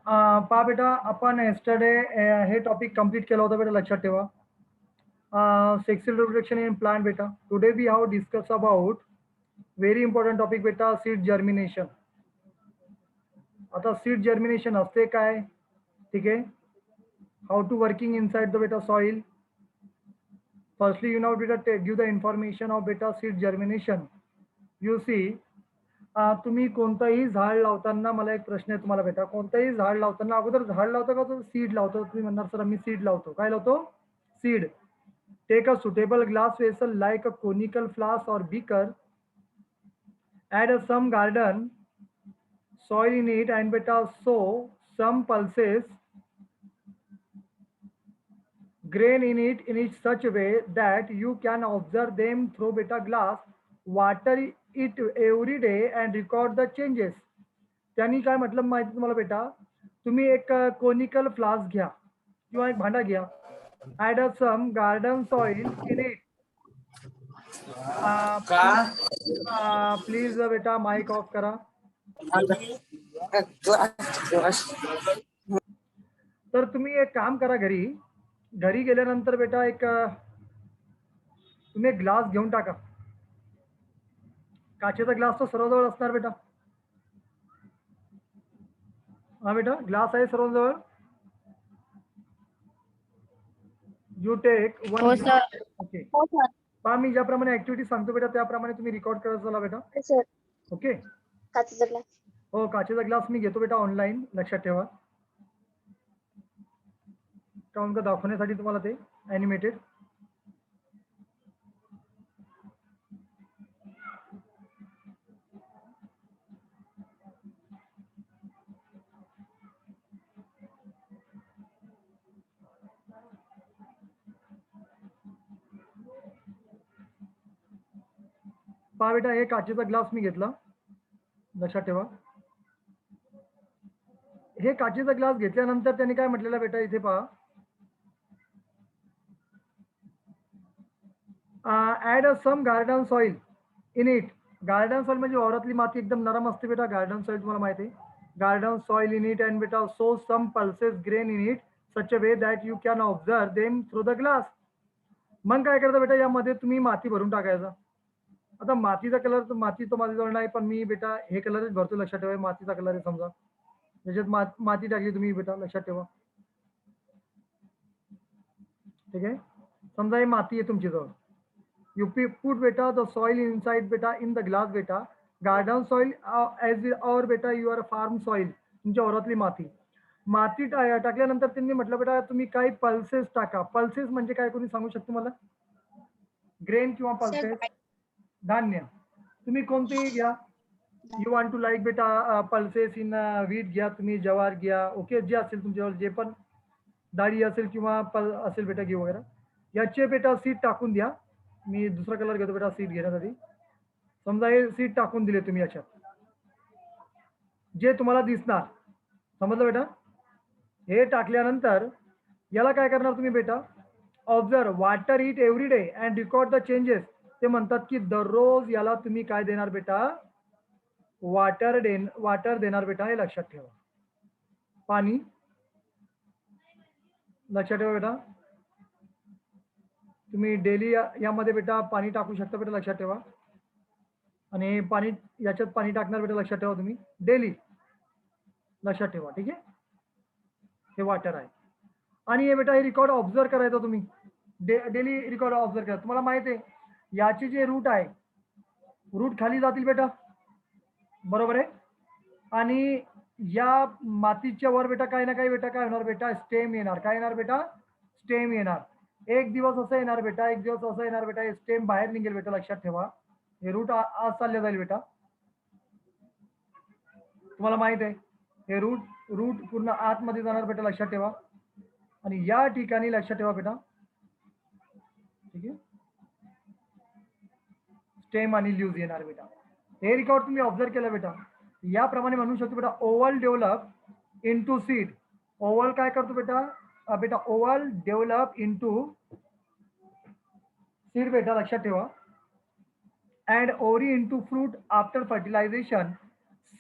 पहा बेटा, आपण yesterday हे टॉपिक कंप्लीट केलं होतं बेटा, लक्षात ठेवा. Sexual reproduction in plant बेटा. Today we have discussed about very important topic बेटा, seed germination. आता seed germination असते काय? ठीक आहे. How to working inside the beta soil. Firstly, you know beta give the information of beta seed germination. You see, तुम्ही कोणतंही झाड लावताना मला एक प्रश्न आहे तुम्हाला बेटा, कोणतंही झाड लावताना अगोदर झाड लावता का सीड लावतो? तुम्ही म्हणणार सर मी सीड लावतो. काय लावतो? Seed. Take a suitable glass vessel like a conical flask or beaker. Add some garden soil in it and beta sow some pulses grain in it such a way that you can observe them through beta glass. Water it every day and record the changes. त्यांनी काय म्हटलं माहिती तुम्हाला बेटा, तुम्ही एक conical flask घ्या किंवा एक भांडा घ्या. Add some garden soil in it. Please बेटा माइक ऑफ करा. तर तुम्ही एक काम करा, घरी गेल्यानंतर बेटा एक तुम्ही एक ग्लास घेऊन टाका. काचेचा ग्लास तो सर्वजवळ असणार बेटा. हा बेटा, ग्लास आहे सर्वजवळ. You take one. ओके. पहा, मी ज्याप्रमाणे ऍक्टिव्हिटी सांगतो बेटा त्याप्रमाणे तुम्ही रेकॉर्ड करत चला बेटा. ओके. काचेचा ग्लास. हो, काचेचा ग्लास मी घेतो बेटा ऑनलाईन, लक्षात ठेवा. काउंट दाखवण्यासाठी तुम्हाला ते ॲनिमेटेड. पहा बेटा, हे काचेचा ग्लास मी घेतला, लक्षात ठेवा. हे काचेचा ग्लास घेतल्यानंतर त्यांनी काय म्हटलेलं बेटा, इथे पहा, add some garden soil in it. Garden soil म्हणजे वावरातली माती एकदम नरम असते बेटा. गार्डन सॉइल तुम्हाला माहिती आहे. Garden soil in it and बेटा so some pulses grain in it such a way that you can observe them through the glass. मग काय करता बेटा, यामध्ये तुम्ही माती भरून टाकायचा. आता मातीचा कलर, माती तो माझ्याजवळ नाही, पण मी बेटा हे कलरच भरतो, लक्षात ठेवा. मातीचा कलर आहे समजा, त्याच्यात माती टाकली तुम्ही बेटा, लक्षात ठेवा. ठीक आहे. समजा ही माती आहे तुमच्याजवळ. You put beta the soil inside beta in the glass beta. Garden soil as or beta your farm soil. तुमच्या ओरातली माती टाकल्यानंतर त्यांनी म्हटलं बेटा तुम्ही काही पल्सेस टाका. पल्सेस म्हणजे काय, कोणी सांगू शकतो मला? ग्रेन किंवा पल्सेस? धान्य. तुम्ही कोणतेही घ्या. यू वॉन्ट टू लाईक बेटा पल्सेस इन व्हीट घ्या, तुम्ही ज्वार घ्या. ओके, जे असेल तुमच्यावर, जे पण डाळी असेल किंवा असेल बेटा घे वगैरे, याचे बेटा सीड टाकून द्या. मी दुसरा कलर घेतो बेटा सीड घेण्यासाठी. समजा हे सीड टाकून दिले तुम्ही याच्यात, जे तुम्हाला दिसणार, समजलं बेटा. हे टाकल्यानंतर याला काय करणार तुम्ही बेटा, observe, water it every day and record the changes. ते म्हणतात की दररोज याला तुम्ही काय देणार बेटा, वाटर देणार बेटा, हे लक्षात ठेवा. पाणी, लक्षात ठेवा बेटा. तुम्ही डेली यामध्ये बेटा पाणी टाकू शकता बेटा, लक्षात ठेवा. आणि पाणी याच्यात पाणी टाकणार बेटा, लक्षात ठेवा तुम्ही, डेली, लक्षात ठेवा. ठीक आहे. हे वॉटर आहे. आणि हे बेटा हे रेकॉर्ड ऑब्झर्व करायचं तुम्ही, डेली रेकॉर्ड ऑब्झर्व करा. तुम्हाला माहिती आहे याचे जे रूट आहे, रूट खाली जातील बेटा, बरोबर आहे. आणि या मातीच्या वर बेटा काही ना काही बेटा काय होणार बेटा, स्टेम येणार. काय येणार बेटा? स्टेम येणार. एक दिवस असं येणार बेटा, एक दिवस असं येणार बेटा, स्टेम बाहेर निघेल बेटा, लक्षात ठेवा. हे रूट आज चालले जाईल बेटा, तुम्हाला माहित आहे. हे रूट पूर्ण आतमध्ये जाणार बेटा, लक्षात ठेवा. आणि या ठिकाणी लक्षात ठेवा बेटा, ठीक आहे, स्टेम आणि लीव्ज येणार बेटा. हे रेकॉर्ड तुम्ही ऑब्झर्व केलं बेटा. याप्रमाणे म्हणू शकतो बेटा, oval develop into seed. Oval काय करतो बेटा, ओव्हल डेव्हलप इनटू सीड बेटा, लक्षात ठेवा. And ovary into fruit after fertilization.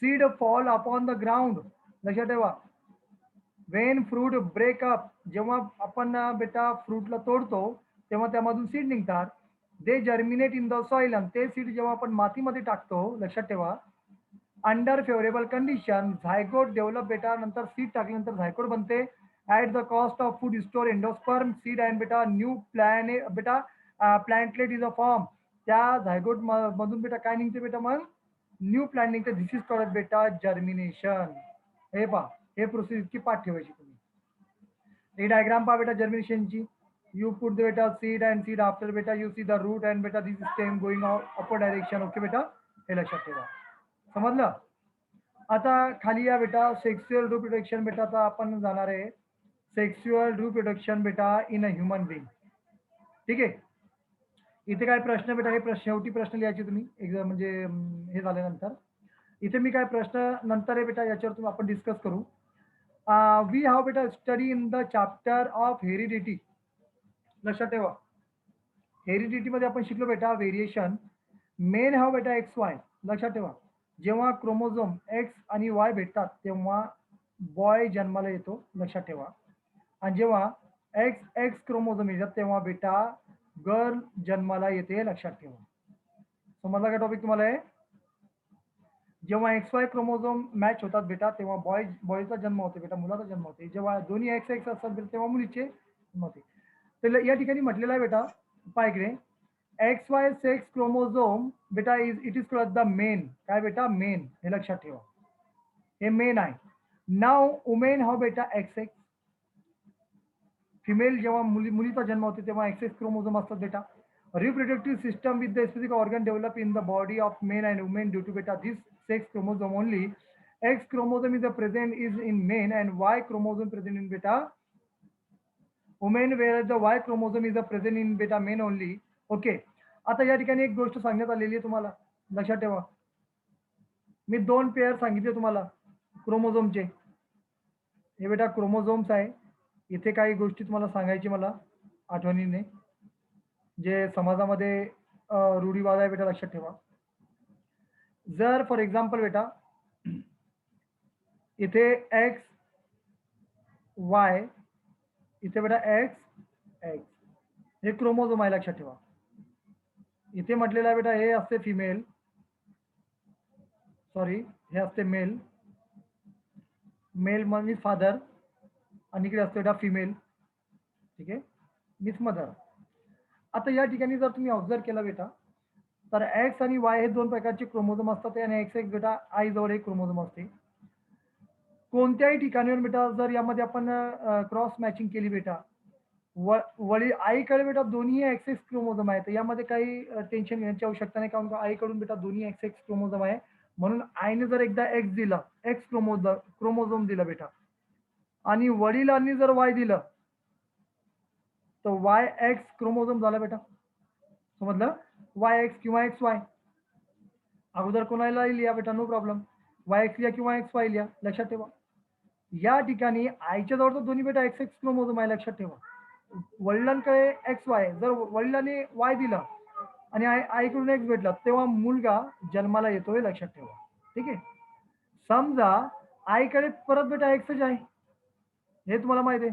Seed fall upon the ground, लक्षात ठेवा. वेन फ्रूट ब्रेकअप, जेव्हा आपण बेटा फ्रूटला तोडतो तेव्हा त्यामधून सीड निघतात. दे जर्मिनेट इन द सॉइल, आणि ते सीड जेव्हा आपण मातीमध्ये टाकतो, लक्षात ठेवा, under favourable condition zygote develop बेटा. नंतर सीड टाकल्यानंतर झायगोट बनते. At the cost of food store endosperm seed and बेटा न्यू प्लॅने बेटा प्लॅन्टलेट इज अ फॉर्म. त्या झायगोट मधून बेटा काय निघते बेटा, मग न्यू प्लॅन निघते. धिस इज कॉल्ड बेटा जर्मिनेशन. हे पहा, हे प्रोसेस इतकी पाठ ठेवायची तुम्ही. ही डायग्राम पहा बेटा जर्मिनेशनची. यू पुट द बेटा सीड अँड सीड आफ्टर बेटा you see the root and बेटा this stem going upper direction. Okay बेटा, हे लक्षात ठेवा. समजलं. आता खाली या बेटा सेक्सुअल रिप्रोडक्शन बेटा. आता आपण जाणार आहे सेक्सुअल रिप्रोडक्शन बेटा इन अ ह्युमन बिंग. ठीक आहे. इथे काय प्रश्न बेटा, हे प्रश्न शेवटी प्रश्न लिहायचे तुम्ही एकदम, म्हणजे हे झाल्यानंतर. इथे मी काय प्रश्न नंतर आहे बेटा, याच्यावर तुम्ही आपण डिस्कस करू. वी हॅव बेटा study in the chapter of heredity. लक्षात ठेवा, हेरिडिटी मध्ये आपण शिकलो बेटा व्हेरिएशन. मेन हॅव बेटा एक्स वाय. लक्षात ठेवा, जेव्हा क्रोमोझोम एक्स आणि वाय भेटतात तेव्हा बॉय जन्माला येतो. लक्षात ठेवा. आणि जेव्हा एक्स एक्स क्रोमोझोम येतात तेव्हा बेटा गर्ल जन्माला येते. लक्षात ठेवा. समजला का टॉपिक तुम्हाला? आहे जेव्हा एक्स वाय क्रोमोझोम मॅच होतात बेटा तेव्हा बॉयचा जन्म होते बेटा, मुलाचा जन्म होते. जेव्हा दोन्ही एक्स एक्स असतात बेटा तेव्हा मुलीचे जन्म होते. तर या ठिकाणी म्हटलेलं आहे बेटा, पहा इकडे, एक्स वाय सेक्स क्रोमोझोम बेटा it is called the main. काय बेटा? मेन. हे लक्षात ठेवा, हे मेन आहे. नाव उमेन हा बेटा एक्स एक्स. फिमेल जेव्हा मुलीचा जन्म होते तेव्हा एक्स एक्स क्रोमोझोम असतात बेटा. Reproductive system with the specific organ develop in the body of men and women due to बेटा this sex chromosome only. X chromosome is present is in men and Y chromosome present in beta women, whereas the Y chromosome is present in beta men only. Okay. आता या ठिकाणी एक गोष्ट सांगण्यात आलेली आहे तुम्हाला, लक्षात ठेवा. मी 2 पेअर सांगितले तुम्हाला क्रोमोझोमचे. हे बेटा क्रोमोझोम्स आहे. इथे काही गोष्टी तुम्हाला सांगायची मला आठवणीने, जे समाजामध्ये रूढीवाद आहे बेटा, लक्षात ठेवा. जर फॉर एक्झाम्पल बेटा इथे एक्स वाय, इथे बेटा एक्स एक्स, हे क्रोमोझोम आहे. लक्षात ठेवा. इथे म्हटलेलं आहे बेटा हे असते फिमेल, सॉरी हे असते मेल. मेल मीन्स फादर आणि इकडे असते बेटा फिमेल. ठीक आहे, मीन्स मदर. आता या ठिकाणी जर तुम्ही ऑब्झर्व केला बेटा तर एक्स आणि वाय हे 2 प्रकारचे क्रोमोझोम असतात आणि एक्स एक्स बेटा आई जवळ एक क्रोमोझोम असते. कोणत्याही ठिकाणीवर बेटा जर यामध्ये आपण क्रॉस मॅचिंग केली बेटा, वडील आईकडे बेटा दोन्ही एक्स एक्स क्रोमोझोम आहे, तर यामध्ये काही टेन्शन घेण्याची आवश्यकता नाही, कारण आईकडून बेटा दोन्ही एक्स एक्स क्रोमोझोम आहे. म्हणून आईने जर एकदा एक्स दिला, एक्स क्रोमोझोम दिला बेटा, आणि वडिलांनी जर वाय दिलं तर वाय एक्स क्रोमोझोम झाला बेटा. समजलं? वाय एक्स किंवा एक्स वाय. अगोदर कोणाला लिहा बेटा, नो प्रॉब्लेम. वाय एक्स लिहा किंवा एक्स वाय लिहा. लक्षात ठेवा, या ठिकाणी आईच्या जवळ तर दोन्ही बेटा एक्स एक्स क्रोमोझोम आहे. लक्षात ठेवा. वडिलांकडे एक्स वाय, जर वडिलांनी वाय दिला आणि आईकडून एक्स भेटला तेव्हा मुलगा जन्माला येतोय. लक्षात ठेवा. ठीक आहे. समजा आईकडे परत बेटा एक्सच आहे, हे तुम्हाला माहित आहे.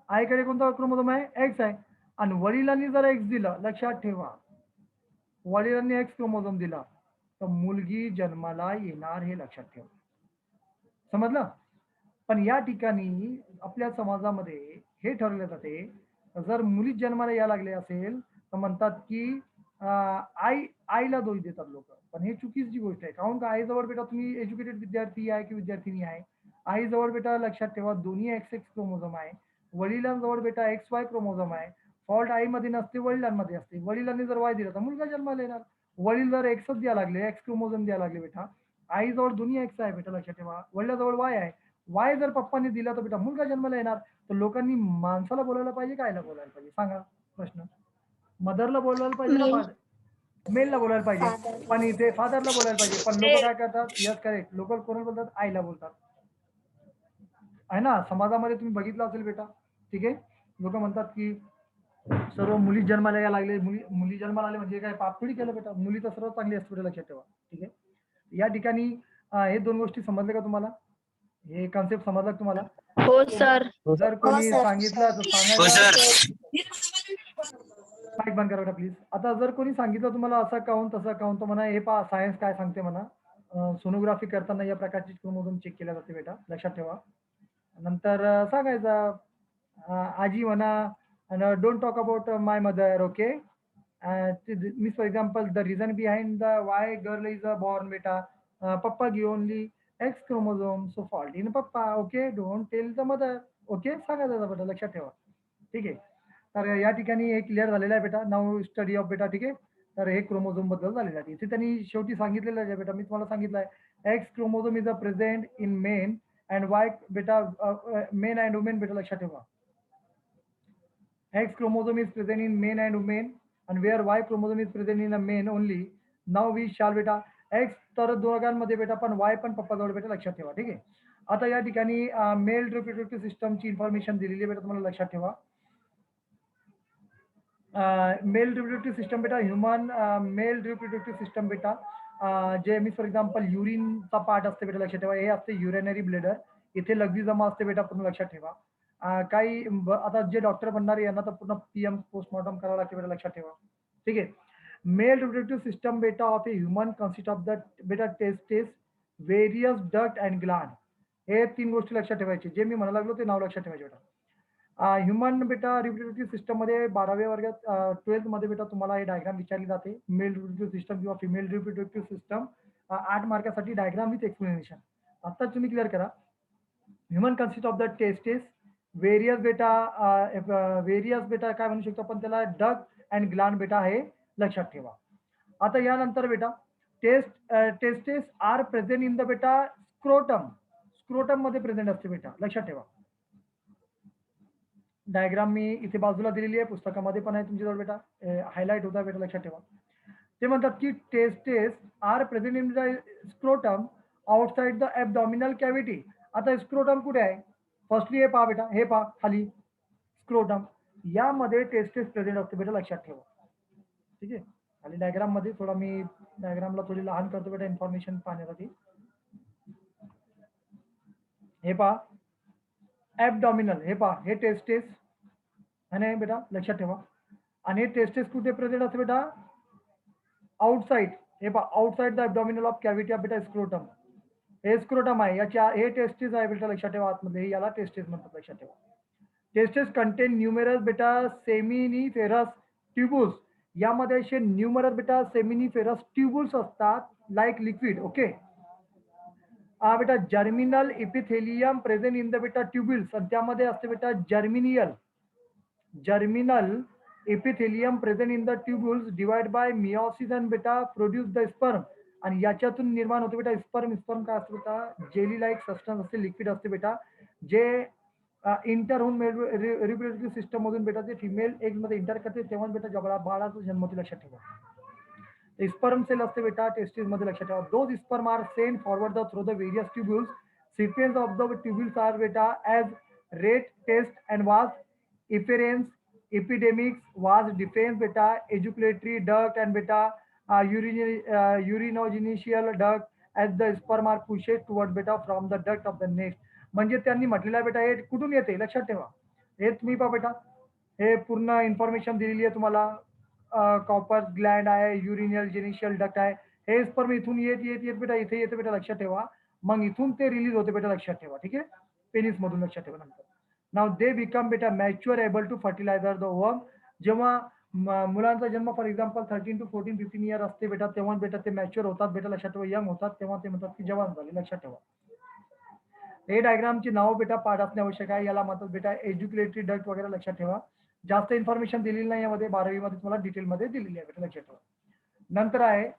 आईकडे कोणता क्रोमोझोम आहे? एक्स आहे. आणि वडिलांनी जर एक्स दिला, लक्षात ठेवा, वडिलांनी एक्स क्रोमोझोम दिला तर मुलगी जन्माला येणार, हे लक्षात ठेवा. समजलं? पण या ठिकाणी आपल्या समाजामध्ये हे ठरवले जाते, जर मुली जन्माला यायला लागले असेल तर म्हणतात की आईला दोष देतात लोक. पण हे चुकीची गोष्ट आहे. काहून का आईजवळ बेटा तुम्ही एज्युकेटेड विद्यार्थी आहे की विद्यार्थिनी आहे, आईजवळ बेटा लक्षात ठेवा दोन्ही एक्स एक्स क्रोमोझोम आहे. वडिलांजवळ बेटा एक्स वाय क्रोमोझोम आहे. फॉल्ट आईमध्ये नसते, वडिलांमध्ये असते. वडिलांनी जर वाय दिला तर मुलगा जन्माला येणार. वडील जर एक्सच द्यायला लागले, एक्स क्रोमोझोम द्यायला लागले बेटा, आईजवळ दोन्ही एक्स आहे बेटा, लक्षात ठेवा. वडिलाजवळ वाय आहे. वाय जर पप्पांनी दिला तर बेटा मुलगा जन्माला येणार. तर लोकांनी माणसाला बोलायला पाहिजे का आईला बोलायला पाहिजे? सांगा प्रश्न. मदरला बोलायला पाहिजे का मेल. मेलला बोलायला पाहिजे? फादर. पण इथे फादरला बोलायला पाहिजे. पण लोक काय करतात? यस करेक्ट, लोक कोणाला बोलतात? आईला बोलतात. आहे ना, समाजामध्ये तुम्ही बघितलं असेल बेटा. ठीक आहे. लोक म्हणतात की सर्व मुली जन्माला यायला लागले, मुली जन्माला आले म्हणजे काय पाप थोडी केलं बेटा, मुली तर सर्व चांगली असते बेटा, लक्षात ठेवा. ठीक आहे. या ठिकाणी हे 2 गोष्टी समजल्या का तुम्हाला? हे कॉन्सेप्ट समजला तुम्हाला? हो सर. जर कोणी सांगितलं तर हो सांगायचं. सर. माईक बंद करा प्लीज. आता जर कोणी सांगितलं तुम्हाला असं काहून तसं काहून, तर म्हणा हे पहा सायन्स काय सांगते म्हणा. सोनोग्राफी करताना या प्रकारची क्रोमोझोम चेक केल्या जाते बेटा, लक्षात ठेवा. नंतर सांगायचं आजी म्हणा don't talk about my mother, okay. Means for example the reason behind the Y girl is born बेटा, papa give only X chromosome so fault in papa, okay. Don't tell the mother, okay. सांगायचं बेटा, लक्षात ठेवा. ठीक आहे. तर या ठिकाणी हे क्लिअर झालेलं आहे बेटा. नाऊ स्टडी ऑफ बेटा, ठीक आहे. तर हे क्रोमोझोम बद्दल झालेलं आहे. इथे त्यांनी शेवटी सांगितलेलं आहे बेटा, मी तुम्हाला सांगितलं आहे x chromosome is a present in men and Y बेटा, मेन अँड वुमेन बेटा, लक्षात ठेवा. X chromosome is present in men and women and where Y chromosome is present in a man only. Now we shall बेटा X तर दोघांमध्ये बेटा पण Y पण पप्पाजवळ बेटा, लक्षात ठेवा. ठीक आहे. आता या ठिकाणी मेल रिप्रोडक्टिव्ह सिस्टमची इन्फॉर्मेशन दिलेली आहे बेटा, तुम्हाला लक्षात ठेवा. मेल रिप्रोडक्टिव्ह सिस्टम बेटा, ह्युमन मेल रिप्रोडक्टिव्ह सिस्टम बेटा, जे मी फॉर एक्झाम्पल युरिनचा पार्ट असते बेटा, लक्षात ठेवा. हे असते युरिनरी ब्लेडर. इथे लघवी जमा असते बेटा, पूर्ण लक्षात ठेवा. काही आता जे डॉक्टर बनणार यांना तर पूर्ण PM पोस्टमॉर्टम करावं लागते बेटा, लक्षात ठेवा. ठीक आहे. मेल रिप्रोडक्टिव्ह सिस्टम बेटा of a human consist of the बेटा testis, various duct and gland. हे 3 गोष्टी लक्षात ठेवायचे. जे मी म्हणायला लागलो ते नाव लक्षात ठेवायचे बेटा. ह्युमन बेटा रिप्रोडक्टिव्ह सिस्टम मध्ये 12व्या वर्गात 12th मध्ये बेटा तुम्हाला हे डायग्राम विचारली जाते. मेल रिप्रोडक्टिव्ह सिस्टम किंवा फिमेल रिप्रोडक्टिव्ह सिस्टम 8 मार्कासाठी डायग्राम विथ एक्सप्लेनेशन. आता तुम्ही क्लिअर करा. Human consist of the testis, various बेटा काय म्हणू शकतो आपण त्याला, डक्ट अँड ग्लँड बेटा, हे लक्षात ठेवा. आता यानंतर बेटा testis are present in the बेटा स्क्रोटम. स्क्रोटम मध्ये प्रेझेंट असते बेटा, लक्षात ठेवा. डायग्राम मी इथे बाजूला दिलेली आहे, पुस्तकामध्ये पण आहे तुमच्याजवळ बेटा, हायलाइट होता बेटा, लक्षात ठेवा. ते म्हणतात की testis are present in the scrotum outside the abdominal cavity. आता स्क्रोटम कुठे आहे? फर्स्टली हे पहा बेटा, हे पहा खाली स्क्रोटम, यामध्ये टेस्टिस प्रेझेंट असते बेटा, लक्षात ठेवा. ठीक आहे. आणि डायग्राम मध्ये थोडा मी डायग्रामला थोडी लहान करतो बेटा इन्फॉर्मेशन पाहण्यासाठी. हे पहा ॲब्डॉमिनल, हे पहा हे टेस्टिस आणि बेटा, लक्षात ठेवा. आणि हे टेस्टिस कुठे प्रेझेंट असते बेटा? आउटसाइड. हे पहा outside the abdominal of cavity of बेटा स्क्रोटम. हे स्क्रोटम आहे, याच्या हे टेस्टिस आहे बेटा, लक्षात ठेवा. आतमध्ये याला टेस्टिस म्हणतात, लक्षात ठेवा. टेस्टिस कंटेन न्यूमेरस बेटा सेमिनिफेरस ट्यूब्यूल्स. यामध्ये असे न्यूमरस बेटा सेमिनिफेरस ट्यूब्यूल्स असतात, लाईक लिक्विड, ओके. बेटा germinal epithelium present in the बेटा ट्यूब्यूल्स, आणि त्यामध्ये असते बेटा germinal epithelium present in the tubules divide by meiosis and बेटा प्रोड्यूस द स्पर्म. आणि याच्यातून निर्माण होते बेटा स्पर्म. स्पर्म काय असते बेटा? जेली लाईक सबस्टन्स असते, लिक्विड असते बेटा, जे इंटर होऊन रिप्रोडक्टिव्ह सिस्टम मधून बेटा ते फिमेल एग मध्ये इंटर करते, तेव्हा बेटा बाळाचा जन्म होते, लक्षात ठेवा. स्पर्म सेल असते बेटा टेस्टिस मध्ये, लक्षात ठेवा. Those sperm are sent forward the through the various tubules. Sequence of the tubules are बेटा as rete, test and vas, efferens, epidemics, वाज, डिफेन्स बेटा, एज्युकेटरी डक्ट अँड बेटा urinogenital duct as the sperm are pushed toward बेटा from the duct of the next. म्हणजे त्यांनी म्हटलेलं आहे बेटा हे कुठून येते, लक्षात ठेवा. हे तुम्ही पहा बेटा, हे पूर्ण इन्फॉर्मेशन दिलेली आहे तुम्हाला. कॉपर ग्लँड आहे, युरिनियल जेनिशियल डक्ट आहे. हे स्पर्म इथून येत बेटा इथे येते बेटा, लक्षात ठेवा. मग इथून ते रिलीज होते बेटा, लक्षात ठेवा. ठीक आहे. पेनिस मधून, लक्षात ठेवा. नंतर नाव दे बिकम बेटा mature able to fertilizer the ovum. जेव्हा मुलांचा जन्म फॉर एक्झाम्पल 13 to 14, 15 इयर असते बेटा, तेव्हा बेटा ते मॅच्युअर होतात बेटा, लक्षात ठेवा. यंग होतात तेव्हा ते म्हणतात की जवान झाले, लक्षात ठेवा. हे डायग्रामची नाव बेटा पाठ असणे आवश्यक आहे. याला म्हणतात बेटा एज्युकेटरी डक्ट वगैरे, लक्षात ठेवा. जास्त इन्फॉर्मेशन दिलेली नाही यामध्ये, 12वी मध्ये तुम्हाला डिटेल मध्ये दिलेली आहे बेटा, लक्षात ठेवा. नंतर आहे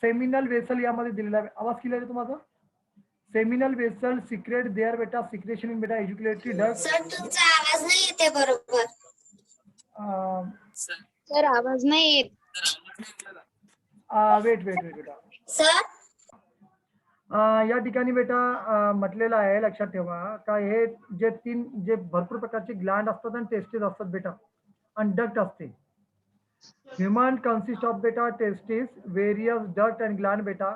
सेमिनल वेसल, यामध्ये दिलेला आहे. आवाज क्लिअर आहे तुम्हाला? सेमिनल वेसल सिक्रेट देअर बेटा सिक्रेशन इन बेटा एज्युकेटरी डक्ट. सर तुमचा आवाज नाही येते बरोबर. सर आवाज नाही येत. वेट बेटा. सर या ठिकाणी बेटा म्हटलेलं आहे, लक्षात ठेवा का हे जे भरपूर प्रकारचे ग्लँड असतात आणि टेस्टिस असतात बेटा, आणि डक्ट असते. ह्युमन कन्सिस्ट ऑफ बेटा testis, various duct and Gland बेटा.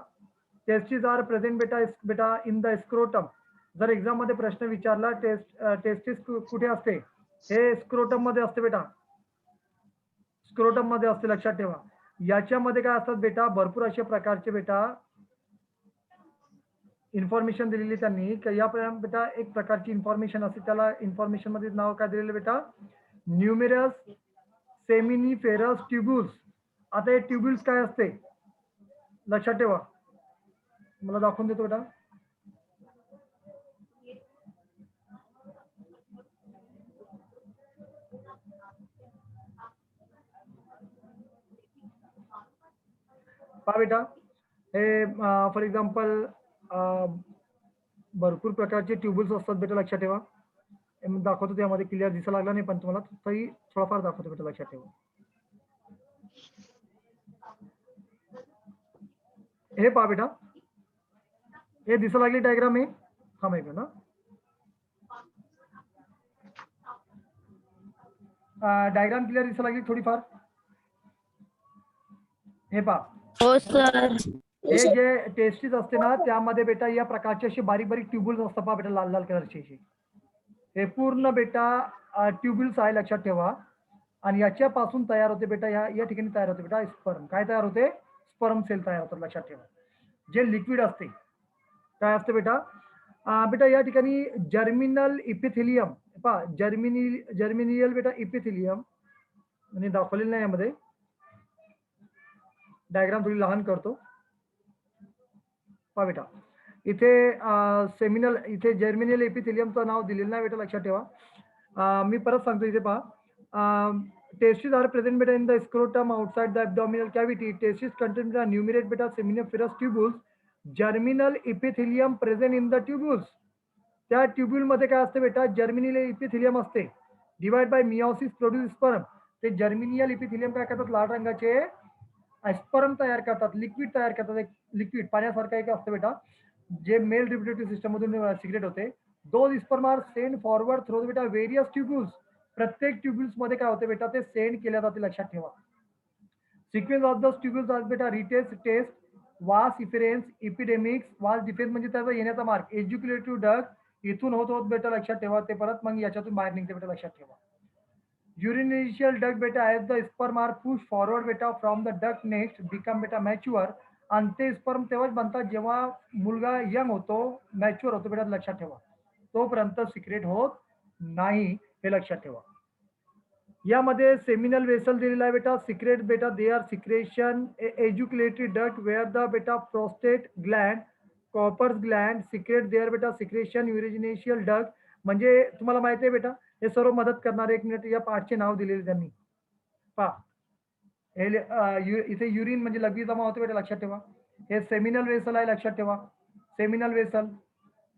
टेस्टिस आर प्रेझेंट बेटा इन द स्क्रोटम. जर एक्झाम मध्ये प्रश्न विचारला टेस्टिस कुठे असते, हे स्क्रोटम मध्ये असते बेटा, स्क्रोटम मध्ये असते, लक्षात ठेवा. याच्यामध्ये काय असतात बेटा, भरपूर अशा प्रकारचे बेटा इन्फॉर्मेशन दिलेली त्यांनी, की या बेटा एक प्रकारची इन्फॉर्मेशन असते, त्याला इन्फॉर्मेशन मध्ये नाव काय दिलेलं बेटा, न्यूमेरस सेमिनिफेरस ट्युब्युल्स. आता हे ट्युब्युल्स काय असते लक्षात ठेवा, मला दाखवून देतो बेटा. पहा बेटा, हे फॉर एक्झाम्पल भरपूर प्रकारचे ट्युब्युल्स असतात बेटा, लक्षात ठेवा. मी दाखवतो, त्यामध्ये क्लिअर दिसायला लागला नाही पण तुम्हाला तरी थोडाफार दाखवतो बेटा, लक्षात ठेवा. हे पहा बेटा, हे दिसायला लागली डायग्राम, हे हा माहिती ना, डायग्राम क्लिअर दिसायला लागली थोडीफार. हे पहा, हो सर. हे जे टेस्टिस असते ना, त्यामध्ये बेटा या प्रकारचे असे बारीक बारीक ट्युब्युल्स असतात पहा बेटा, लाल लाल कलरचे. हे पूर्ण बेटा ट्युब्युल्स आहे, लक्षात ठेवा. आणि याच्यापासून तयार होते बेटा, या ठिकाणी तयार होते बेटा स्पर्म. काय तयार होते, स्पर्म सेल तयार होतात, लक्षात ठेवा. जे लिक्विड असते काय असते बेटा, बेटा या ठिकाणी जर्मिनल इपिथिलियम पहा, जर्मिनियल बेटा इपिथिलियम, आणि दाखवलेलं नाही यामध्ये, डायग्राम थोडी लहान करतो पहा बेटा. इथे सेमिनल, इथे जर्मिनियल एपिथिलियमचं नाव दिलेलं नाही बेटा, लक्षात ठेवा. मी परत सांगतो, इथे पहा, टेस्टिस आर प्रेझेंट बेटा in the scrotum outside the abdominal cavity. Testis contain बेटा न्यूमिरेट बेटा seminiferous tubules, germinal epithelium present in the tubules. त्या ट्युब्युल मध्ये काय असते बेटा, जर्मिनियल इपिथिलियम असते, divide by meiosis produce sperm. ते जर्मिनियल इपिथिलियम काय करतात, लाल रंगाचे स्पर्म तयार करतात, लिक्विड तयार करतात, एक लिक्विड पाण्यासारखं एक असतं बेटा, जे मेल रिप्रोडक्टिव्ह सिस्टम मधून सिक्रेट होते. Those sperm are sent forward through बेटा वेरियस ट्युब्युल्स. प्रत्येक ट्युब्युल्स मध्ये काय होते बेटा, ते सेंड केल्या जाते, लक्षात ठेवा. सिक्वेन्स ऑफ द ट्युब्युल्स आज बेटा रिटेस्ट, टेस्ट, वास इफेरेन्स, इपिडेमिक्स. वास डिफेन्स म्हणजे त्याचा येण्याचा मार्ग, एज्युक्युलेटिव्ह डग इथून होत होत बेटा, लक्षात ठेवा, ते परत मग याच्यातून बाहेर निघते बेटा, लक्षात ठेवा. Urinary duct beta, as the sperm are pushed forward beta from the duct next become beta mature. आणि ते स्पर्म तेव्हाच बनतात जेव्हा मुलगा यंग होतो, मॅच्युअर होतो बेटा, लक्षात ठेवा. तोपर्यंत सिक्रेट होत नाही, हे लक्षात ठेवा. यामध्ये सेमिनल वेसल दिलेला आहे बेटा, सिक्रेट बेटा they are secretion ejaculatory duct where the बेटा prostate gland, Cowper's gland, secrete their बेटा सिक्रेशन युरिजिनेशियल डक्ट. म्हणजे तुम्हाला माहिती आहे बेटा, हे सर्व मदत करणारे, एक मिनिट या पार्टचे नाव दिलेले त्यांनी पहा. इथे युरिन म्हणजे लघवी जमा होते बेटा, लक्षात ठेवा. हे सेमिनल वेसल आहे, लक्षात ठेवा. सेमिनल वेसल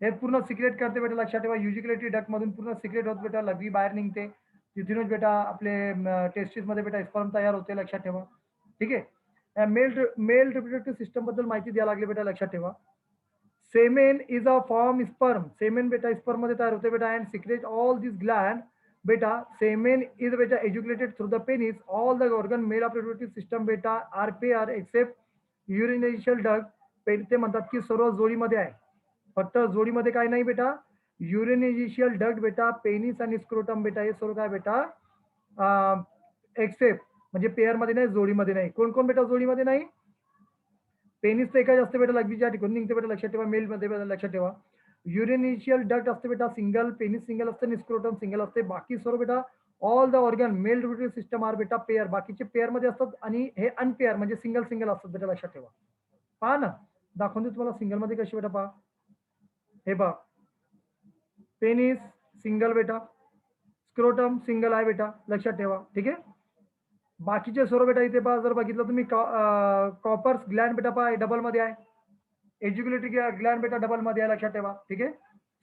हे पूर्ण सिक्रेट करते बेटा, लक्षात ठेवा. युजिक्युलेटरी डक्ट मधून पूर्ण सिक्रेट होत बेटा, लघवी बाहेर निघते, तिथूनच बेटा आपले टेस्टिस मध्ये बेटा स्पर्म तयार होते, लक्षात ठेवा. ठीक आहे. मेल रिप्रोडक्टिव्ह सिस्टम बद्दल माहिती द्यायला लागली बेटा, लक्षात ठेवा. Semen is a form sperm. Semen बेटा स्पर्म मध्ये तयार होते बेटा, and secret all this gland बेटा. सेमेन इज बेटा educated through the penis. All the organ male of reproductive system बेटा are pair except urethral duct. ते म्हणतात की सर्व जोडीमध्ये आहे, फक्त जोडीमध्ये काय नाही बेटा, युरिनेशियल डक्ट बेटा, पेनिस आणि स्क्रोटम बेटा, हे सर्व काय बेटा एक्सेप्ट म्हणजे पेअर मध्ये नाही, जोडीमध्ये नाही. कोण कोण बेटा जोडीमध्ये नाही, पेनिस तर एकाच असते बेटा, लघवीच्या ठिकाणी निघते बेटा, लक्षात ठेवा. मेल मध्ये बेटा, लक्षात ठेवा. युरिनेशियल डक्ट असते बेटा सिंगल, पेनिस सिंगल असते आणि स्क्रोटम सिंगल असते. बाकी सर्व बेटा all the organ male reproductive system are बेटा पेअर, बाकीचे पेअर मध्ये असतात, आणि हे अनपेअर म्हणजे सिंगल सिंगल असतात बेटा, लक्षात ठेवा. पहा ना, दाखवून देतो तुम्हाला सिंगल मध्ये कशी बेटा, पहा. हे पहा, पेनिस सिंगल बेटा, स्क्रोटम सिंगल आहे बेटा, लक्षात ठेवा. ठीक आहे. बाकीचे सर्व बेटा इथे पहा, जर बघितलं तुम्ही कॉपर्स ग्लँड बेटा पहा डबल मध्ये आहे, एज्युक्युलेटरी ग्लँड बेटा डबल मध्ये आहे, लक्षात ठेवा. ठीक आहे.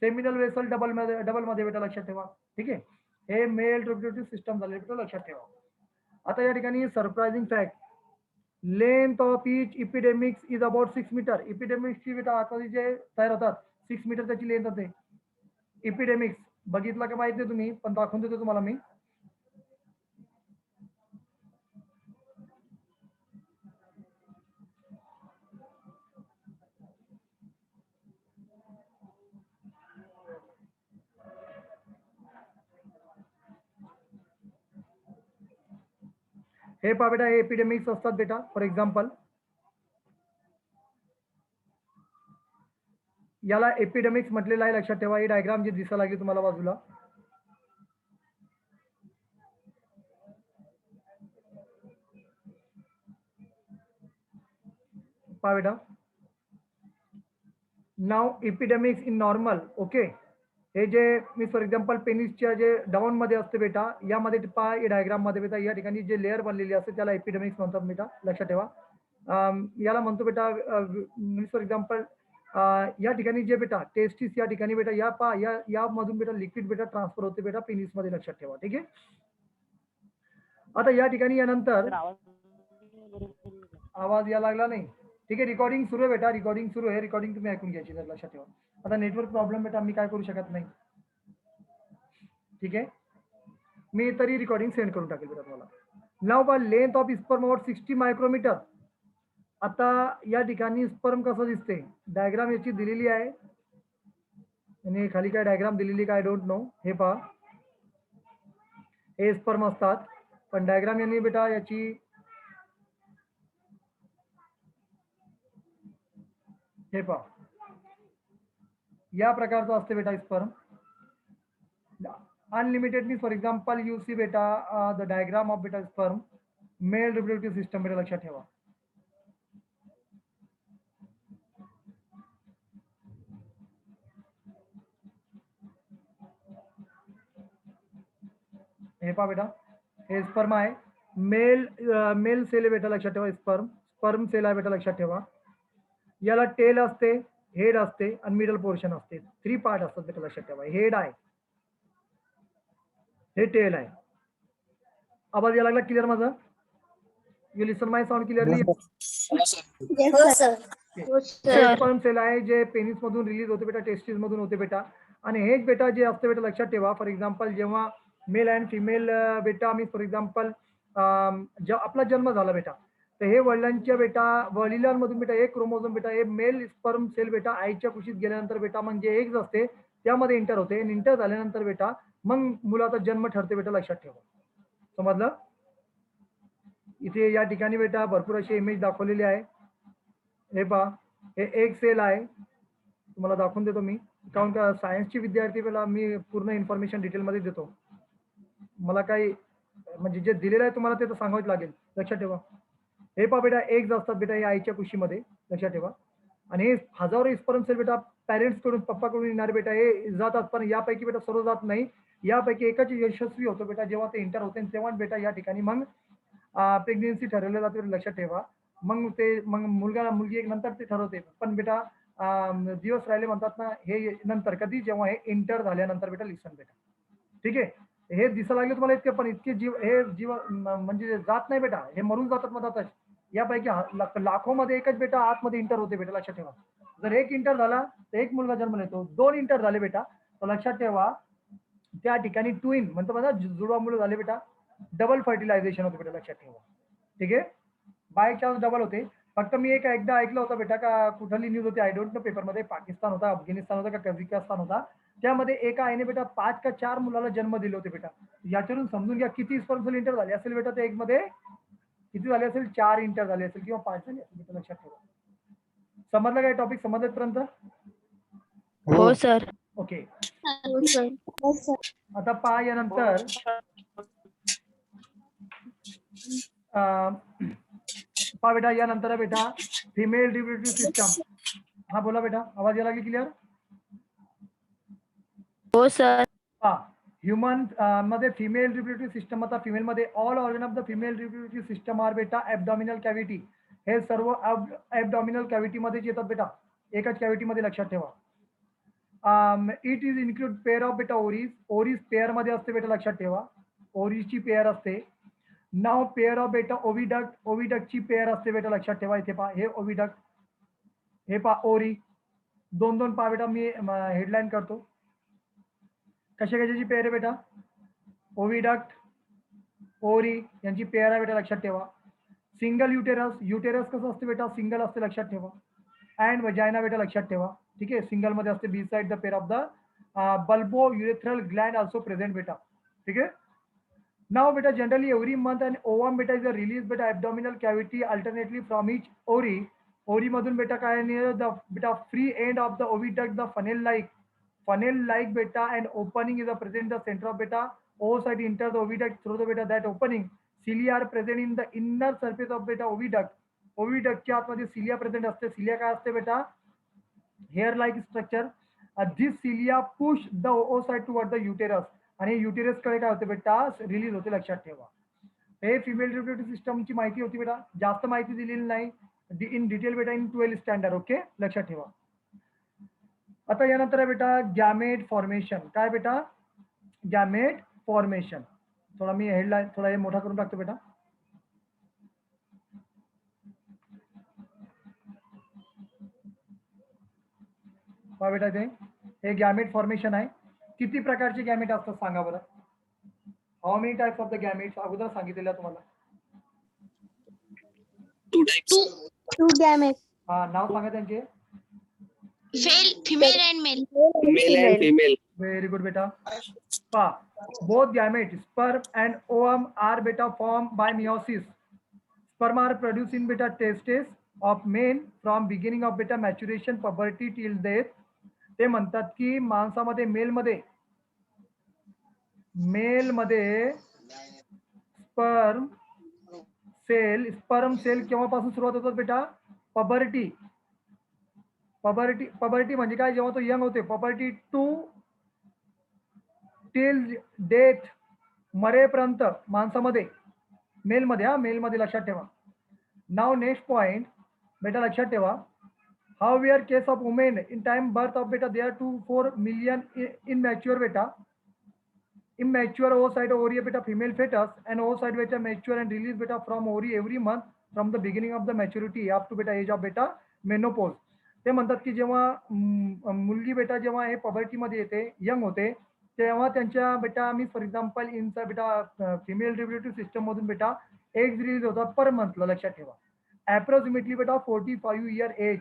सेमिनल वेसल डबल मध्ये बेटा, लक्षात ठेवा. ठीक आहे. हे मेल रिप्रोडक्टिव्ह सिस्टम झाले बेटा, लक्षात ठेवा. आता या ठिकाणी surprising fact, length of each epididymis is about 6 metre. इपिडेमिक्सची बेटा आता जे तयार होतात 6 मीटर त्याची लेंथ होते. इपिडेमिक्स बघितला का माहित नाही तुम्ही, पण दाखवून देतो तुम्हाला मी. हे पहा बेटा, हे एपिडेमिक्स असतात बेटा. फॉर एक्झाम्पल याला एपिडेमिक्स म्हटलेलं आहे, लक्षात ठेवा. ही डायग्राम जी दिसायला लागली तुम्हाला बाजूला, पहा बेटा. नाव एपिडेमिक्स इन नॉर्मल. ओके, हे जे मी फॉर एक्झाम्पल पेनिसच्या जे डाऊन मध्ये असते बेटा, यामध्ये पहा डायग्राम मध्ये बेटा, या ठिकाणी जे लेअर बनलेली असते त्याला एपिडेमिक्स म्हणतात बेटा, लक्षात ठेवा. याला म्हणतो बेटा मी फॉर एक्झाम्पल या ठिकाणी जे बेटा टेस्टिस या ठिकाणी बेटा, या पहा या मधून बेटा लिक्विड बेटा ट्रान्सफर होते बेटा पेनिस मध्ये, लक्षात ठेवा. ठीक आहे. आता या ठिकाणी यानंतर आवाज या लागला नाही. ठीक आहे, रिकॉर्डिंग सुरू आहे बेटा, रिकॉर्डिंग सुरू आहे. रिकॉर्डिंग तुम्ही ऐकून घ्यायची, लक्षात ठेवा. आता नेटवर्क प्रॉब्लेम बेटा, मी काय करू शकत नाही. ठीक आहे, मी तरी रिकॉर्डिंग सेंड करून टाकेल बेटा तुम्हाला. नाव पहा, length of sperm about 60 micrometre. आता या ठिकाणी स्पर्म कसं दिसते, डायग्राम याची दिलेली आहे आणि खाली काय डायग्राम दिलेली काय, आय डोंट नो. हे पहा, हे स्पर्म असतात, पण डायग्राम यांनी बेटा याची, हे पहा या प्रकारचं असते बेटा sperm. Unlimitedly for example you see बेटा द डायग्राम ऑफ बेटा स्पर्म मेल रिप्रोडक्टिव्ह सिस्टम बेटा, लक्षात ठेवा. हे पहा बेटा, हे स्पर्म आहे. मेल सेल आहे बेटा, लक्षात ठेवा. स्पर्म सेल आहे बेटा, लक्षात ठेवा. याला टेल असते, हेड असते आणि मिडल पोर्शन असते. 3 पार्ट असतात बेटा, लक्षात ठेवा. हेड आहे, हे टेल आहे. आवाज यायला लागला क्लिअर माझा? You listen my sound clearly? हो सर. स्पर्म सेल आहे जे पेनिस मधून रिलीज होते बेटा, टेस्टिस मधून होते बेटा. आणि हेच बेटा जे असते बेटा, लक्षात ठेवा. फॉर एक्झाम्पल जेव्हा मेल अँड फिमेल बेटा, मी फॉर एक्झाम्पल आपला जन्म झाला बेटा, तर हे वडिलांच्या बेटा वडिलांमधून बेटा एक क्रोमोझोम बेटा, हे मेल स्पर्म सेल बेटा आईच्या कुशीत गेल्यानंतर बेटा, मग जे एग्ज असते त्यामध्ये इंटर होते. इंटर झाल्यानंतर बेटा मग मुलाचा जन्म ठरते बेटा, लक्षात ठेवा. समजलं? इथे या ठिकाणी बेटा भरपूर अशी इमेज दाखवलेली आहे. हे पहा, हे एक सेल आहे, तुम्हाला दाखवून देतो मी, कारण का सायन्सची विद्यार्थी बेटा मी पूर्ण इन्फॉर्मेशन डिटेलमध्ये देतो. मला काही म्हणजे जे दिलेलं आहे तुम्हाला ते तर सांगावंच लागेल, लक्षात ठेवा. हे पहा बेटा, एग्ज असतात बेटा या आईच्या कुशीमध्ये, लक्षात ठेवा. आणि हे हजारो स्पर्म सेल बेटा पॅरेंट्स कडून, पप्पाकडून येणारे बेटा हे जातात, पण यापैकी बेटा सर्व जात नाही. यापैकी एकच यशस्वी होतो बेटा जेव्हा ते इंटर होते, तेव्हा बेटा या ठिकाणी मग प्रेग्नेन्सी ठरवलं जाते, लक्षात ठेवा. मग मुलगा मुलगी एक नंतर ते ठरवते, पण बेटा दिवस राहिले म्हणतात ना, हे नंतर कधी, जेव्हा हे इंटर झाल्यानंतर बेटा. लिसन बेटा, ठीक आहे. हे दिसायला लागले तुम्हाला इतके, पण इतके हे जीव म्हणजे जात नाही बेटा, हे मरून जातात मधातच. यापैकी लाखो मध्ये एकच बेटा आतमध्ये इंटर होते बेटा, लक्षात ठेवा. जर एक इंटर झाला तर एक मुलगा जन्म येतो. 2 इंटर झाले बेटा तर लक्षात ठेवा त्या ठिकाणी ट्विन म्हणतो बघा, जुळवा मुलं झाले बेटा, डबल फर्टिलायझेशन होते बेटा, लक्षात ठेवा. ठीक आहे, बाय चान्स डबल होते. फक्त मी एकदा ऐकलं होतं बेटा, का कुठली न्यूज होती आय डोंट नो, पेपरमध्ये, पाकिस्तान होता, अफगाणिस्तान होता का कझाकिस्तान होता, त्यामध्ये एका आईने बेटा 5 का 4 मुलाला जन्म दिले होते बेटा. याच्यावरून समजून घ्या किती स्पर्म सेल इंटर झाले असेल बेटा. ते एक मध्ये किती झाले असेल, 4 इंटर झाले असेल किंवा 5 झाले असेल बेटा, लक्षात ठेवा. समजलं काय टॉपिक, समजलं पर्यंत? हो सर. ओके, हो सर. आता पहा यानंतर पहा बेटा, यानंतर बेटा फिमेल रिप्रोडक्टिव्ह सिस्टम. हा बोला बेटा, आवाज यायला लागली क्लिअर? हो सर. पहा, ह्युमन मध्ये फिमेल रिप्रोडक्टिव्ह सिस्टम, आता फिमेल मध्ये all organ of the female reproductive system are बेटा ॲब्डॉमिनल कॅव्हिटी. हे सर्व ॲब्डॉमिनल कॅव्हिटी मध्ये येतात बेटा, एकच कॅव्हिटी मध्ये, लक्षात ठेवा. It is include pair of बेटा ओरीज. ओरीज पेअर मध्ये असते बेटा, लक्षात ठेवा. ओरीजची पेअर असते. नाव पेअर ऑफ बेटा ओविडक्ट. ओविडक्टची पेअर असते बेटा, लक्षात ठेवा. इथे पहा, हे ओविडक्ट, हे पहा ओरी. 2 पहा बेटा, मी हेडलाईन करतो. कशाची पेअर आहे बेटा? ओविडक्ट, ओरी यांची पेअर आहे बेटा, लक्षात ठेवा. Single uterus. युटेरस कसं असते बेटा, सिंगल असते, लक्षात ठेवा. अँड वजायना बेटा, लक्षात ठेवा. ठीक आहे, सिंगल मध्ये असते. Beside the pair of the bulbourethral gland also present बेटा. ठीक आहे. Now beta generally every month an ovum beta is a release beta abdominal cavity alternately from each ovary. Ovary madhun beta काय near the beta free end of the oviduct, the funnel like beta and opening is a present in the center of beta. Oocyte enter the oviduct through the beta that opening. Cilia are present in the inner surface of beta oviduct. Oviduct च्या आतमध्ये cilia present असते. Cilia काय असते बेटा? Hair like structure. This cilia push the oocyte toward the uterus आणि uterus कडे काय होते बेटा रिलीज होते. लक्षात ठेवा. हे फिमेल रिप्रोडक्टिव्ह सिस्टमची माहिती होती बेटा, जास्त माहिती दिलेली नाही इन डिटेल बेटा इन 12 स्टँडर्ड. ओके, लक्षात ठेवा. आता यानंतर आहे बेटा गॅमेट फॉर्मेशन. काय बेटा? Gamete formation. थोडा मी हेडलाईन थोडा हे मोठा करून टाकतो बेटा. पहा बेटा ते हे गॅमेट फॉर्मेशन आहे. किती प्रकारचे गॅमेट असतात सांगा बरं? How many types of the gametes अगोदर सांगितलेलं तुम्हाला? 2 types. 2 gametes. हा, नाव सांगा त्यांचे. Female and male. Male and female. Very good beta. Both gametes, sperm and ovum, are beta formed by meiosis. Sperm are produced in beta testes of men from beginning of beta maturation, puberty till death. ते म्हणतात की माणसामध्ये mail मध्ये sperm sale केव्हापासून सुरुवात होतात बेटा? Puberty म्हणजे काय? जेव्हा तो यंग होते. पबर्टी टू टिल डेथ, मरेपर्यंत माणसामध्ये, मेलमध्ये लक्षात ठेवा. नाव नेक्स्ट पॉइंट बेटा लक्षात ठेवा. How we are case of women in time birth of बेटा they are 2 to 4 million immature beta. Immature oocyte ovary beta female fetus and oocyte beta mature and release beta from ovary every month from the beginning of the maturity up to beta age of beta menopause. ते म्हणतात की जेव्हा मुलगी बेटा जेव्हा हे puberty मध्ये येते, यंग होते, तेव्हा त्यांच्या बेटा मी फॉर एक्झाम्पल इनचा बेटा फिमेल रिप्रोडक्टिव्ह सिस्टम मधून बेटा एग्ज रिलीज होतात पर मंथला. लक्षात ठेवा. अप्रॉक्सिमेटली बेटा 45 year एज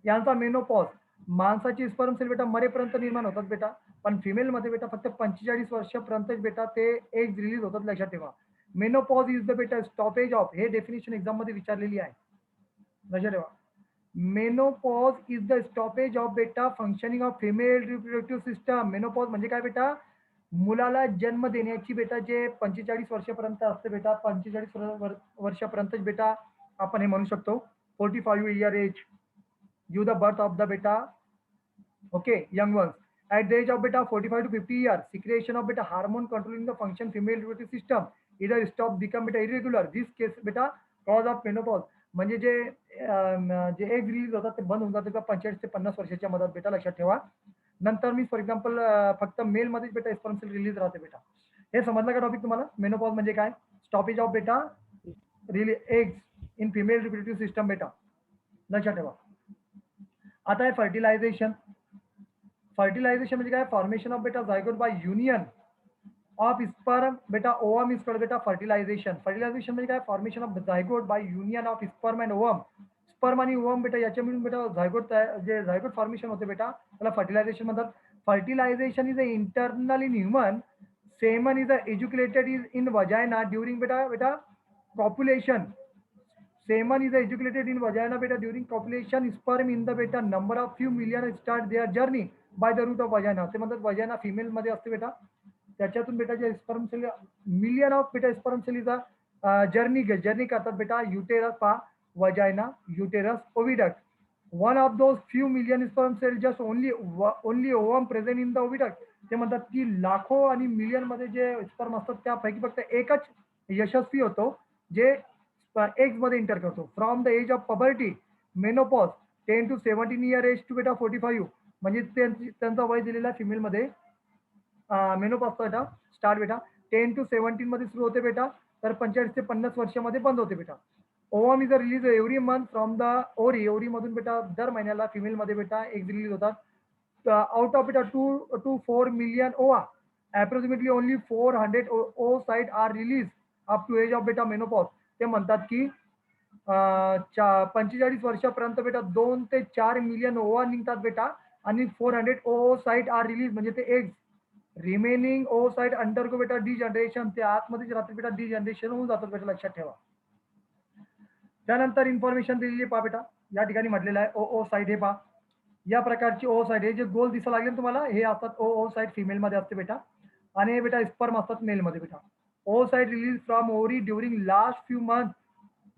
यांचा मेनोपॉज. माणसाची स्पर्म सेल बेटा मरेपर्यंत निर्माण होतात बेटा, पण फिमेल मध्ये बेटा फक्त 45 वर्षापर्यंत बेटा ते एग्ज रिलीज होतात. लक्षात ठेवा. मेनोपॉज इज द बेटा स्टॉपेज ऑफ, हे डेफिनेशन एक्झाम मध्ये विचारलेली आहे. लक्षात ठेवा. Menopause is the stoppage of बेटा functioning of female reproductive system. Menopause म्हणजे काय बेटा? मुलाला जन्म देण्याची बेटा जे 45 वर्षापर्यंत असते बेटा, 45 वर्षापर्यंत बेटा आपण हे म्हणू शकतो 45 year age you the birth of the beta, okay, young ones. At the age of beta 45 to 50 years, secretion of beta hormone controlling the function female reproductive system either stop become beta irregular. This case beta cause of menopause. म्हणजे जे egg release होतात ते बंद होऊन जाते 45 ते 50 वर्षाच्या मधात बेटा. लक्षात ठेवा. नंतर मी फॉर एक्झाम्पल फक्त मेल मध्ये बेटा स्पर्म सेल रिलीज राहते बेटा. हे समजलं का टॉपिक तुम्हाला? मेनोपॉज म्हणजे काय? स्टॉपेज ऑफ बेटा eggs in female reproductive system बेटा. लक्षात ठेवा. आता आहे फर्टिलायझेशन. फर्टिलायझेशन म्हणजे काय? फॉर्मेशन ऑफ बेटा zygote by union of sperm बेटा ओवम इज कॉल्ड बेटा फर्टिलायझेशन. फर्टिलायझेशन म्हणजे काय? Formation of zygote by union of sperm and ovum. Sperm आणि ओवम बेटा याच्या मिळून बेटा झायगोट फॉर्मेशन होते बेटा, त्याला फर्टिलायझेशन म्हणतात. Fertilisation is a internal in human. Semen is educated is in vagina during बेटा copulation. Semen is ejaculated in vagina beta during copulation. Sperm in the beta number of few million start their journey by the root of vagina. ते म्हणतात vagina female मध्ये असते बेटा, त्याच्यातून बेटा जे sperm sale million of बेटा sperm sale is journey करतात बेटा युटेरस पा vagina uterus oviduct. One of those few million sperm cells just only ovum present in the oviduct. ते म्हणतात की लाखो आणि मिलियन मध्ये जे स्पर्म असतात त्यापैकी फक्त एकच यशस्वी होतो जे एग्स मध्ये इंटर करतो. From the age of puberty menopause 10 to 17 year age to बेटा 45 म्हणजे त्यांचा वय दिलेला फिमेल मध्ये मेनोपॉज बेटा स्टार्ट बेटा 10 to 17 मध्ये सुरू होते बेटा, तर 45 ते 50 वर्षामध्ये बंद होते बेटा. Ovum is release every month from the ovary मधून बेटा दर महिन्याला फिमेल मध्ये बेटा एग्ज रिलीज होतात. आउट ऑफ बेटा 2 to 4 million ova approximately only 400 oocyte are release up to age of बेटा मेनोपॉज. ते म्हणतात की 45 वर्षापर्यंत बेटा 2 ते 4 मिलियन ओवा निघतात बेटा आणि 400 oocyte आर रिलीज म्हणजे ते एग्ज रिमेनिंग ओसाइट अंडरगो बेटा डिजनरेशन, ते आतमध्येच राहतात बेटा, डिजनरेशन होऊन जातात बेटा, लक्षात ठेवा. त्यानंतर इन्फॉर्मेशन दिलेली पहा बेटा, या ठिकाणी म्हटलेलं आहे ओसाइट, हे पहा या प्रकारची ओसाइट, हे जे गोल दिसायला लागले तुम्हाला हे असतात ओसाइट फिमेल मध्ये असते बेटा, आणि हे बेटा स्पर्म असतात मेल मध्ये बेटा. Oocyte release from ovary during last few month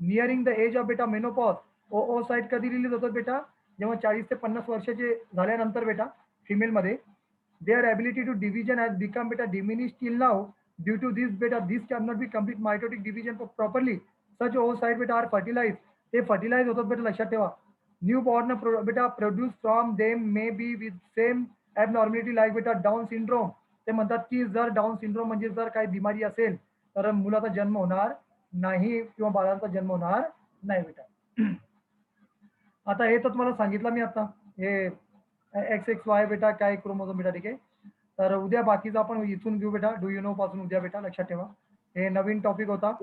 nearing the age of बेटा मेनोपॉज. ओसाइट कधी रिलीज होतात बेटा, जेव्हा 40 ते 50 वर्षाचे झाल्यानंतर बेटा फिमेल मध्ये. their ability to division has become beta diminished till now due to this beta this cannot be complete mitotic division properly. such oocyte beta are fertilized, ते fertilize होतात बेटा, लक्षात ठेवा. न्यू बॉर्न बेटा produce from them may be with same abnormality like बेटा down syndrome. ते म्हणतात की जर डाऊन सिंड्रोम म्हणजे जर काही बिमारी असेल तर मुलाचा जन्म होणार नाही किंवा बाळाचा जन्म होणार नाही बेटा. आता हे तर तुम्हाला सांगितलं मी आता, हे XXY बेटा काय क्रोमोझोम बेटा, ठीक आहे. तर उद्या बाकीचं आपण इथून घेऊ बेटा, डू यू नो पासून उद्या बेटा, लक्षात ठेवा. हे नवीन टॉपिक होता.